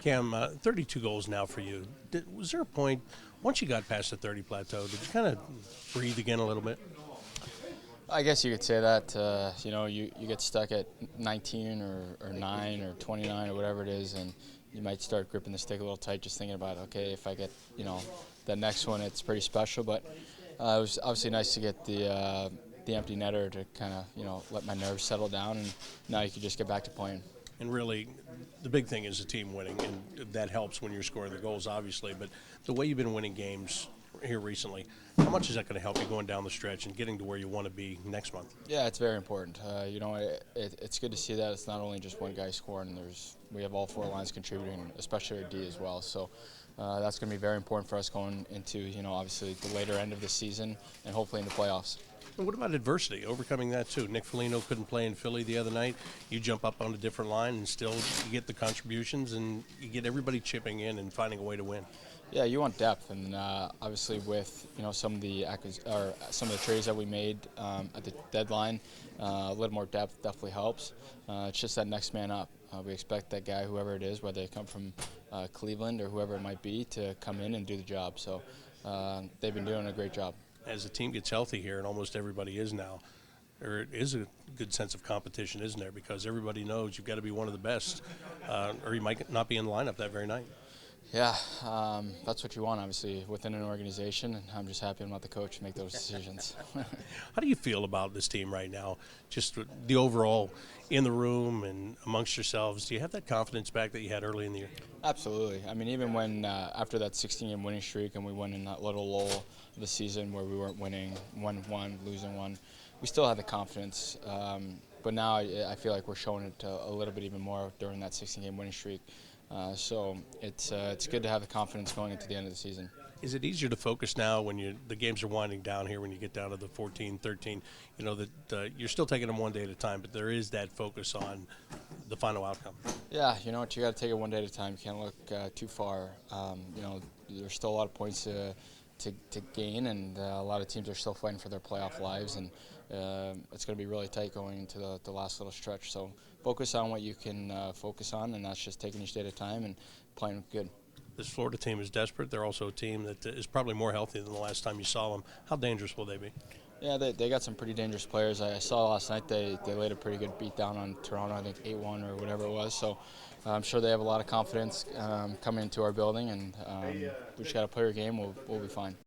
Cam, 32 goals now for you. Was there a point, once you got past the 30 plateau, did you kind of breathe again a little bit? I guess you could say that. You get stuck at 19 or 9 or 29 or whatever it is, and you might start gripping the stick a little tight, just thinking about, okay, if I get the next one, it's pretty special. But it was obviously nice to get the empty netter to kind of let my nerves settle down, and now you can just get back to playing. And really, the big thing is the team winning, and that helps when you're scoring the goals, obviously. But the way you've been winning games here recently, how much is that going to help you going down the stretch and getting to where you want to be next month? Yeah, it's very important. It's good to see that it's not only just one guy scoring. We have all four lines contributing, especially our D as well. So that's going to be very important for us going into obviously the later end of the season and hopefully in the playoffs. And what about adversity, overcoming that too? Nick Foligno couldn't play in Philly the other night. You jump up on a different line and still you get the contributions and you get everybody chipping in and finding a way to win. Yeah, you want depth, and obviously with some of the trades that we made at the deadline, a little more depth definitely helps. It's just that next man up. We expect that guy, whoever it is, whether they come from Cleveland or whoever it might be, to come in and do the job. So they've been doing a great job. As the team gets healthy here, and almost everybody is now, there is a good sense of competition, isn't there? Because everybody knows you've got to be one of the best, or you might not be in the lineup that very night. Yeah, that's what you want, obviously, within an organization, and I'm just happy I'm not the coach to make those decisions. How do you feel about this team right now, just the overall in the room and amongst yourselves? Do you have that confidence back that you had early in the year? Absolutely. I mean, even when after that 16-game winning streak and we went in that little lull of the season where we weren't winning, won one, losing one, we still had the confidence. But now I feel like we're showing it a little bit even more during that 16-game winning streak. So it's good to have the confidence going into the end of the season. Is it easier to focus now when the games are winding down here, when you get down to the 14, 13, that you're still taking them one day at a time, but there is that focus on the final outcome? Yeah, you know what, you got to take it one day at a time. You can't look too far. There's still a lot of points to gain, and a lot of teams are still fighting for their playoff lives, and it's going to be really tight going into the last little stretch. So focus on what you can focus on, and that's just taking each day at a time and playing good. This Florida team is desperate. They're also a team that is probably more healthy than the last time you saw them. How dangerous will they be? Yeah, they got some pretty dangerous players. I saw last night they laid a pretty good beat down on Toronto, I think 8-1 or whatever it was. So I'm sure they have a lot of confidence coming into our building, and we just got to play our game. We'll be fine.